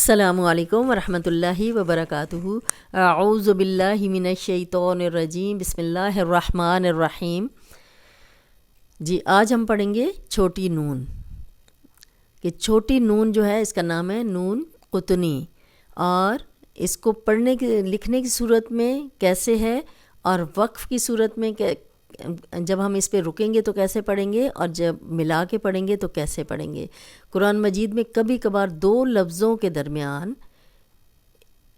السلام علیکم ورحمۃ اللہ وبرکاتہ۔ اعوذ باللہ من الشیطان الرجیم، بسم اللہ الرحمن الرحیم۔ جی آج ہم پڑھیں گے چھوٹی نون، کہ چھوٹی نون جو ہے اس کا نام ہے نون قطنی، اور اس کو پڑھنے کی لکھنے کی صورت میں کیسے ہے، اور وقف کی صورت میں جب ہم اس پہ رکیں گے تو کیسے پڑھیں گے، اور جب ملا کے پڑھیں گے تو کیسے پڑھیں گے۔ قرآن مجید میں کبھی کبھار دو لفظوں کے درمیان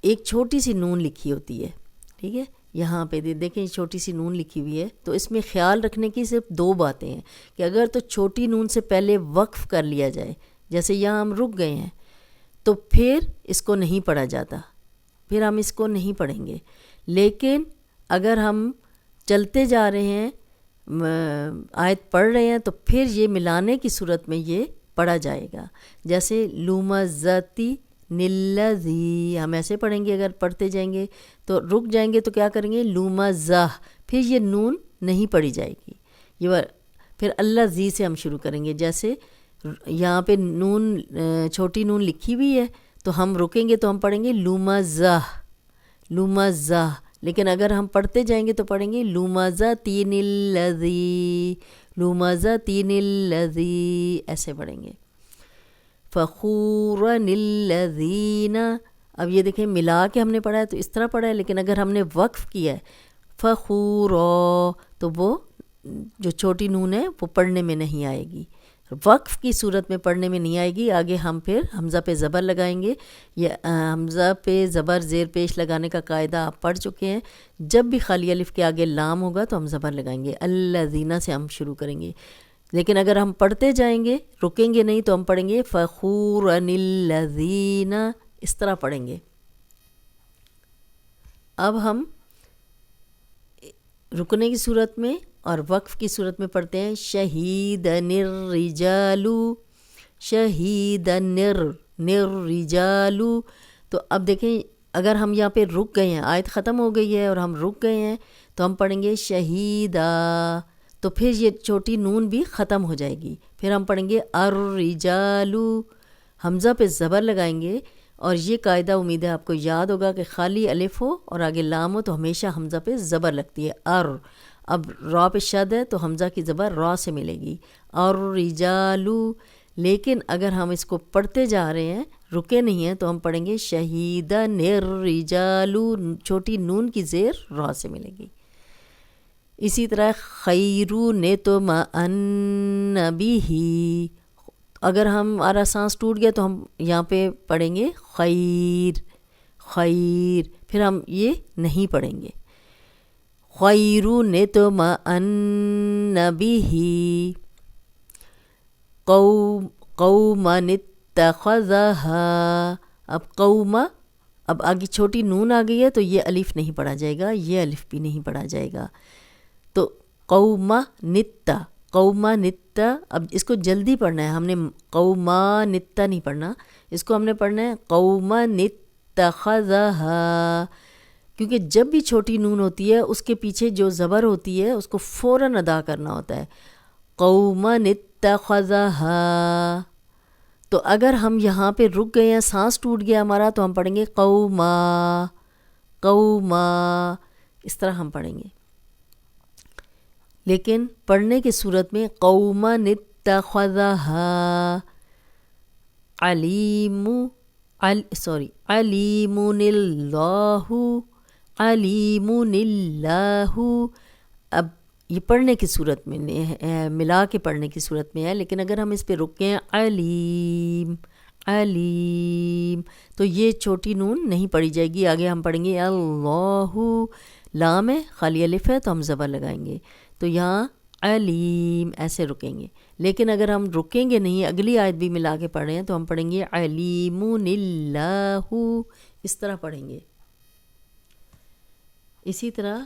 ایک چھوٹی سی نون لکھی ہوتی ہے، ٹھیک ہے، یہاں پہ دیکھیں چھوٹی سی نون لکھی ہوئی ہے، تو اس میں خیال رکھنے کی صرف دو باتیں ہیں کہ اگر تو چھوٹی نون سے پہلے وقف کر لیا جائے، جیسے یہاں ہم رک گئے ہیں تو پھر اس کو نہیں پڑھا جاتا، پھر ہم اس کو نہیں پڑھیں گے۔ لیکن اگر ہم چلتے جا رہے ہیں، آیت پڑھ رہے ہیں، تو پھر یہ ملانے کی صورت میں یہ پڑھا جائے گا، جیسے لومزتی نلذی، ہم ایسے پڑھیں گے، اگر پڑھتے جائیں گے تو رک جائیں گے تو کیا کریں گے لومزہ، پھر یہ نون نہیں پڑھی جائے گی، یہ پھر اللہ زی سے ہم شروع کریں گے، جیسے یہاں پہ نون چھوٹی نون لکھی ہوئی ہے تو ہم رکیں گے تو ہم پڑھیں گے لومزہ لومزہ، لیکن اگر ہم پڑھتے جائیں گے تو پڑھیں گے لومزہ تین الذی لومزہ تین الذی، ایسے پڑھیں گے۔ فخورا الذین، اب یہ دیکھیں ملا کے ہم نے پڑھا ہے تو اس طرح پڑھا ہے، لیکن اگر ہم نے وقف کیا ہے فخورا تو وہ جو چھوٹی نون ہے وہ پڑھنے میں نہیں آئے گی، وقف کی صورت میں پڑھنے میں نہیں آئے گی۔ آگے ہم پھر حمزہ پہ زبر لگائیں گے، یہ حمزہ پہ زبر زیر پیش لگانے کا قاعدہ آپ پڑھ چکے ہیں، جب بھی خالی الف کے آگے لام ہوگا تو ہم زبر لگائیں گے، الذین سے ہم شروع کریں گے۔ لیکن اگر ہم پڑھتے جائیں گے، رکیں گے نہیں، تو ہم پڑھیں گے فخورا الذین، اس طرح پڑھیں گے۔ اب ہم رکنے کی صورت میں اور وقف کی صورت میں پڑھتے ہیں شہیدن الرجال، شہیدن الرجال، تو اب دیکھیں اگر ہم یہاں پہ رک گئے ہیں، آیت ختم ہو گئی ہے اور ہم رک گئے ہیں تو ہم پڑھیں گے شہیدہ، تو پھر یہ چھوٹی نون بھی ختم ہو جائے گی، پھر ہم پڑھیں گے الرجال، حمزہ پہ زبر لگائیں گے، اور یہ قاعدہ امید ہے آپ کو یاد ہوگا کہ خالی الف ہو اور آگے لام ہو تو ہمیشہ حمزہ پہ زبر لگتی ہے، اب را پہ شد ہے تو حمزہ کی زبر را سے ملے گی، الرجال۔ لیکن اگر ہم اس کو پڑھتے جا رہے ہیں، رکے نہیں ہیں، تو ہم پڑھیں گے شہیدن الرجال، چھوٹی نون کی زیر را سے ملے گی۔ اسی طرح خیرون یطمئن بہ، اگر ہمارا سانس ٹوٹ گیا تو ہم یہاں پہ پڑھیں گے خیر خیر، پھر ہم یہ نہیں پڑھیں گے خیرون یطمئن بہ قوما اتخذہا، اب قوما، اب آگے چھوٹی نون آ گئی ہے تو یہ الف نہیں پڑھا جائے گا، یہ الف بھی نہیں پڑھا جائے گا، تو قوما نتا، قوما نتا، اب اس کو جلدی پڑھنا ہے، ہم نے قوما نتا نہیں پڑھنا، اس کو ہم نے پڑھنا ہے قوما اتخذہا، کیونکہ جب بھی چھوٹی نون ہوتی ہے اس کے پیچھے جو زبر ہوتی ہے اس کو فوراً ادا کرنا ہوتا ہے، قوما اتخذہا۔ تو اگر ہم یہاں پہ رک گئے ہیں، سانس ٹوٹ گیا ہمارا، تو ہم پڑھیں گے قوما قوما، اس طرح ہم پڑھیں گے۔ لیکن پڑھنے کی صورت میں قوما اتخذہا، علیم علیم اللہ علیم اللہ، اب یہ پڑھنے کی صورت میں ملا کے پڑھنے کی صورت میں ہے، لیکن اگر ہم اس پہ رکیں علیم علیم تو یہ چھوٹی نون نہیں پڑھی جائے گی، آگے ہم پڑھیں گے اللہ، لام ہے خالی الف ہے تو ہم زبر لگائیں گے، تو یہاں علیم ایسے رکیں گے۔ لیکن اگر ہم رکیں گے نہیں، اگلی آیت بھی ملا کے پڑھ رہے ہیں تو ہم پڑھیں گے علیم اللہ، اس طرح پڑھیں گے۔ اسی طرح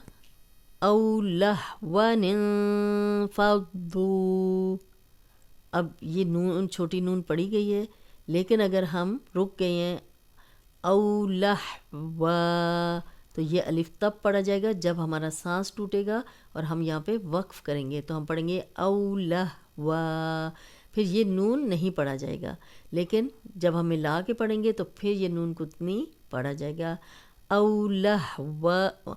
او لہو انفضوا، اب یہ نون چھوٹی نون پڑھی گئی ہے، لیکن اگر ہم رک گئے ہیں او لہو، تو یہ الف تب پڑھا جائے گا جب ہمارا سانس ٹوٹے گا اور ہم یہاں پہ وقف کریں گے، تو ہم پڑھیں گے او لہو، پھر یہ نون نہیں پڑھا جائے گا، لیکن جب ہم ملا کے پڑھیں گے تو پھر یہ نون کو اتنی پڑھا جائے گا. او لہون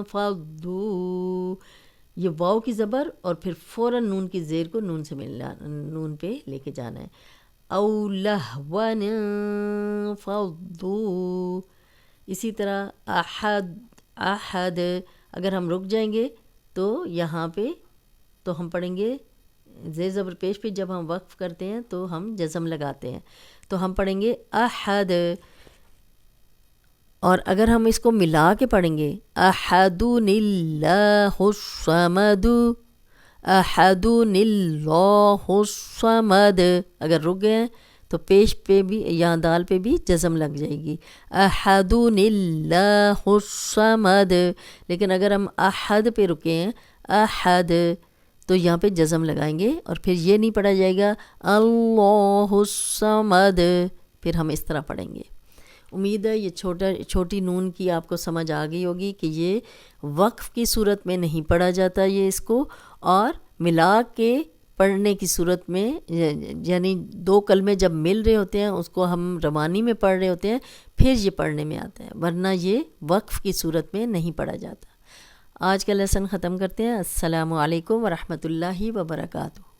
فضو، یہ واو کی زبر اور پھر فوراً نون کی زیر کو نون سے ملنا، نون پہ لے کے جانا ہے. او لہون فضو. اسی طرح احد اگر ہم رک جائیں گے تو یہاں پہ تو ہم پڑھیں گے زیر زبر پیش پہ. جب ہم وقف کرتے ہیں تو ہم جزم لگاتے ہیں، تو ہم پڑھیں گے احد. اور اگر ہم اس کو ملا کے پڑھیں گے احد اللہ الصمد، احد اللہ الصمد، اگر رک گئے ہیں تو پیش پہ بھی یہاں دال پہ بھی جزم لگ جائے گی، احد اللہ الصمد. لیکن اگر ہم احد پہ رکے ہیں احد تو یہاں پہ جزم لگائیں گے اور پھر یہ نہیں پڑھا جائے گا اللہ الصمد، پھر ہم اس طرح پڑھیں گے. امید ہے یہ چھوٹی نون کی آپ کو سمجھ آ گئی ہوگی کہ یہ وقف کی صورت میں نہیں پڑھا جاتا یہ اس کو، اور ملا کے پڑھنے کی صورت میں یعنی دو کلمے جب مل رہے ہوتے ہیں اس کو ہم روانی میں پڑھ رہے ہوتے ہیں پھر یہ پڑھنے میں آتا ہے، ورنہ یہ وقف کی صورت میں نہیں پڑھا جاتا. آج کا لیسن ختم کرتے ہیں. السلام علیکم ورحمۃ اللہ وبرکاتہ.